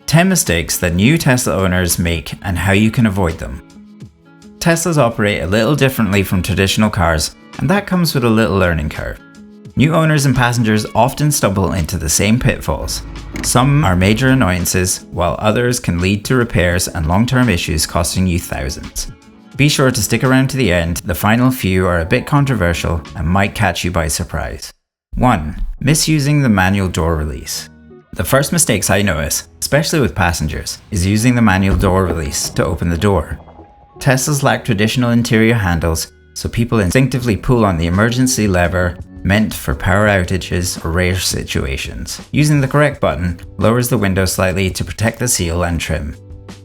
10 mistakes that new Tesla owners make and how you can avoid them. Teslas operate a little differently from traditional cars, and that comes with a little learning curve. New owners and passengers often stumble into the same pitfalls. Some are major annoyances, while others can lead to repairs and long-term issues costing you thousands. Be sure to stick around to the end. The final few are a bit controversial and might catch you by surprise. 1. Misusing the manual door release. The first mistakes I notice, especially with passengers, is using the manual door release to open the door. Teslas lack traditional interior handles, so people instinctively pull on the emergency lever meant for power outages or rare situations. Using the correct button lowers the window slightly to protect the seal and trim,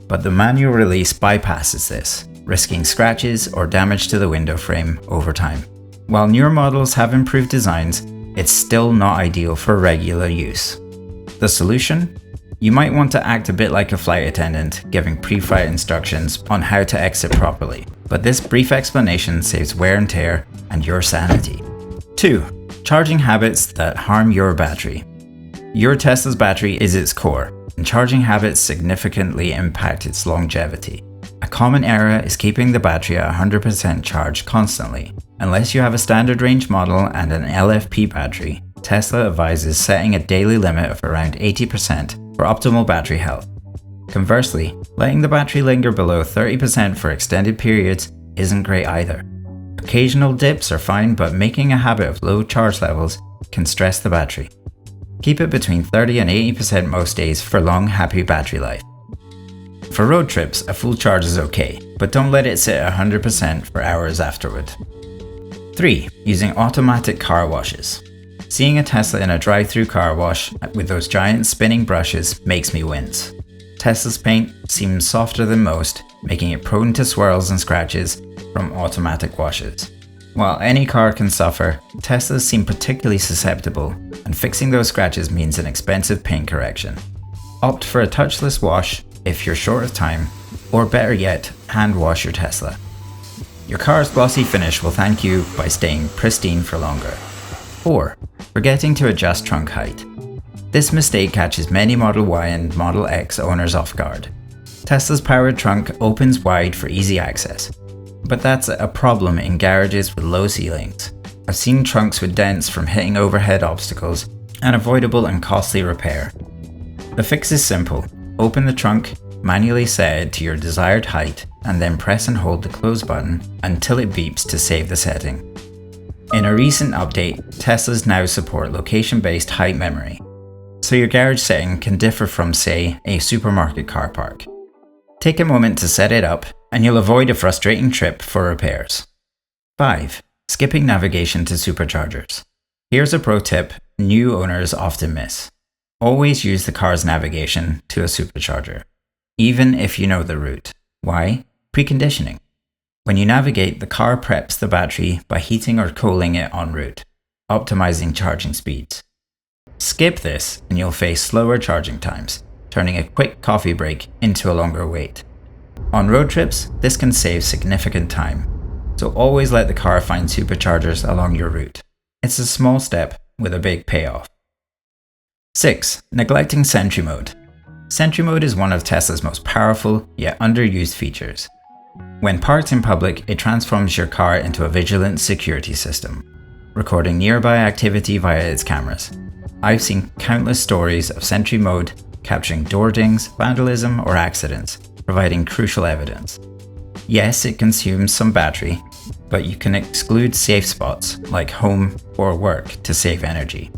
but the manual release bypasses this, risking scratches or damage to the window frame over time. While newer models have improved designs, it's still not ideal for regular use. The solution? You might want to act a bit like a flight attendant, giving pre-flight instructions on how to exit properly, but this brief explanation saves wear and tear and your sanity. 2. Charging habits that harm your battery. Your Tesla's battery is its core, and charging habits significantly impact its longevity. A common error is keeping the battery at 100% charged constantly. Unless you have a standard range model and an LFP battery, Tesla advises setting a daily limit of around 80% for optimal battery health. Conversely, letting the battery linger below 30% for extended periods isn't great either. Occasional dips are fine, but making a habit of low charge levels can stress the battery. Keep it between 30 and 80% most days for long, happy battery life. For road trips, a full charge is okay, but don't let it sit at 100% for hours afterward. 3. Using automatic car washes. Seeing a Tesla in a drive-through car wash with those giant spinning brushes makes me wince. Tesla's paint seems softer than most, making it prone to swirls and scratches from automatic washes. While any car can suffer, Teslas seem particularly susceptible, and fixing those scratches means an expensive paint correction. Opt for a touchless wash if you're short of time, or better yet, hand wash your Tesla. Your car's glossy finish will thank you by staying pristine for longer. 4. Forgetting to adjust trunk height. This mistake catches many Model Y and Model X owners off guard. Tesla's powered trunk opens wide for easy access, but that's a problem in garages with low ceilings. I've seen trunks with dents from hitting overhead obstacles, an avoidable and costly repair. The fix is simple. Open the trunk, manually set it to your desired height, and then press and hold the close button until it beeps to save the setting. In a recent update, Teslas now support location-based height memory, so your garage setting can differ from, say, a supermarket car park. Take a moment to set it up, and you'll avoid a frustrating trip for repairs. 5. Skipping navigation to superchargers. Here's a pro tip new owners often miss. Always use the car's navigation to a supercharger, even if you know the route. Why? Preconditioning. When you navigate, the car preps the battery by heating or cooling it en route, optimizing charging speeds. Skip this and you'll face slower charging times, turning a quick coffee break into a longer wait. On road trips, this can save significant time, so always let the car find superchargers along your route. It's a small step with a big payoff. 6. Neglecting Sentry Mode. Sentry Mode is one of Tesla's most powerful yet underused features. When parked in public, it transforms your car into a vigilant security system, recording nearby activity via its cameras. I've seen countless stories of Sentry Mode capturing door dings, vandalism, or accidents, providing crucial evidence. Yes, it consumes some battery, but you can exclude safe spots like home or work to save energy.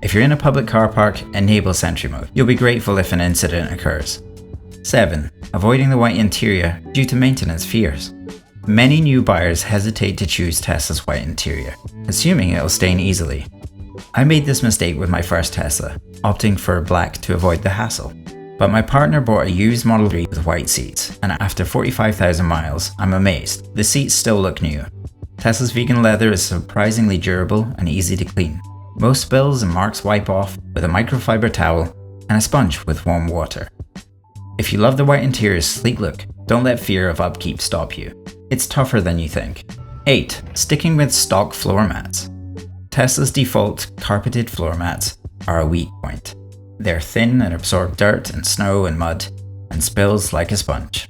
If you're in a public car park, enable Sentry Mode. You'll be grateful if an incident occurs. 7. Avoiding the white interior due to maintenance fears. Many new buyers hesitate to choose Tesla's white interior, assuming it'll stain easily. I made this mistake with my first Tesla, opting for black to avoid the hassle. But my partner bought a used Model 3 with white seats, and after 45,000 miles, I'm amazed. The seats still look new. Tesla's vegan leather is surprisingly durable and easy to clean. Most spills and marks wipe off with a microfiber towel and a sponge with warm water. If you love the white interior's sleek look, don't let fear of upkeep stop you. It's tougher than you think. 8. Sticking with stock floor mats. Tesla's default carpeted floor mats are a weak point. They're thin and absorb dirt and snow and mud, and spills like a sponge.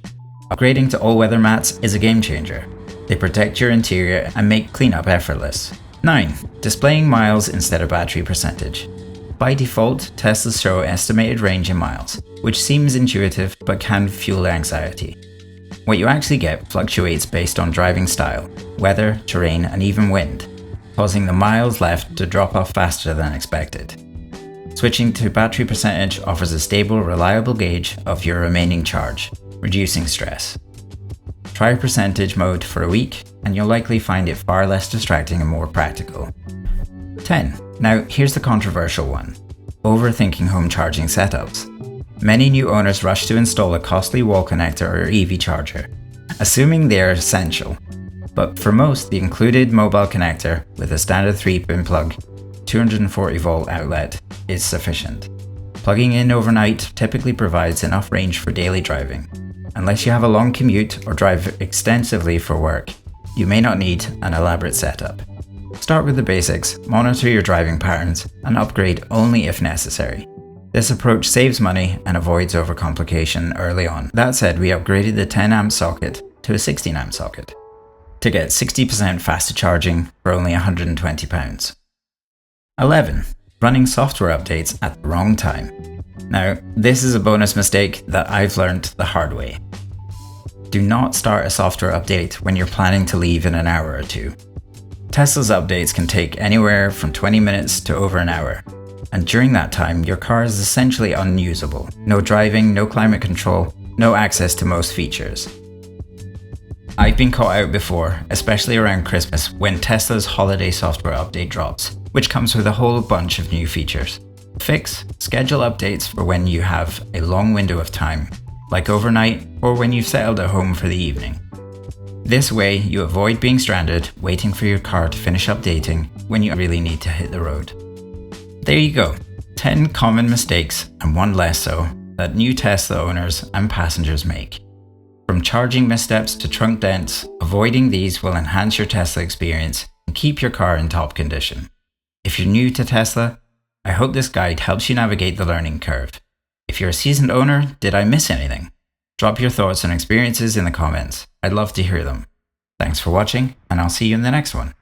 Upgrading to all-weather mats is a game changer. They protect your interior and make cleanup effortless. 9. Displaying miles instead of battery percentage. By default, Teslas show estimated range in miles, which seems intuitive but can fuel anxiety. What you actually get fluctuates based on driving style, weather, terrain, and even wind, causing the miles left to drop off faster than expected. Switching to battery percentage offers a stable, reliable gauge of your remaining charge, reducing stress. Try percentage mode for a week, and you'll likely find it far less distracting and more practical. 10. Now, here's the controversial one. Overthinking home charging setups. Many new owners rush to install a costly wall connector or EV charger, assuming they are essential. But for most, the included mobile connector with a standard 3-pin plug, 240 volt outlet is sufficient. Plugging in overnight typically provides enough range for daily driving. Unless you have a long commute or drive extensively for work, you may not need an elaborate setup. Start with the basics, monitor your driving patterns, and upgrade only if necessary. This approach saves money and avoids overcomplication early on. That said, we upgraded the 10 amp socket to a 16 amp socket to get 60% faster charging for only £120. 11. Running software updates at the wrong time. Now, this is a bonus mistake that I've learned the hard way. Do not start a software update when you're planning to leave in an hour or two. Tesla's updates can take anywhere from 20 minutes to over an hour, and during that time your car is essentially unusable. No driving, no climate control, no access to most features. I've been caught out before, especially around Christmas when Tesla's holiday software update drops, which comes with a whole bunch of new features. Fix: schedule updates for when you have a long window of time, like overnight or when you've settled at home for the evening. This way, you avoid being stranded, waiting for your car to finish updating when you really need to hit the road. There you go, 10 common mistakes, and one less so, that new Tesla owners and passengers make. From charging missteps to trunk dents, avoiding these will enhance your Tesla experience and keep your car in top condition. If you're new to Tesla, I hope this guide helps you navigate the learning curve. If you're a seasoned owner, did I miss anything? Drop your thoughts and experiences in the comments. I'd love to hear them. Thanks for watching, and I'll see you in the next one.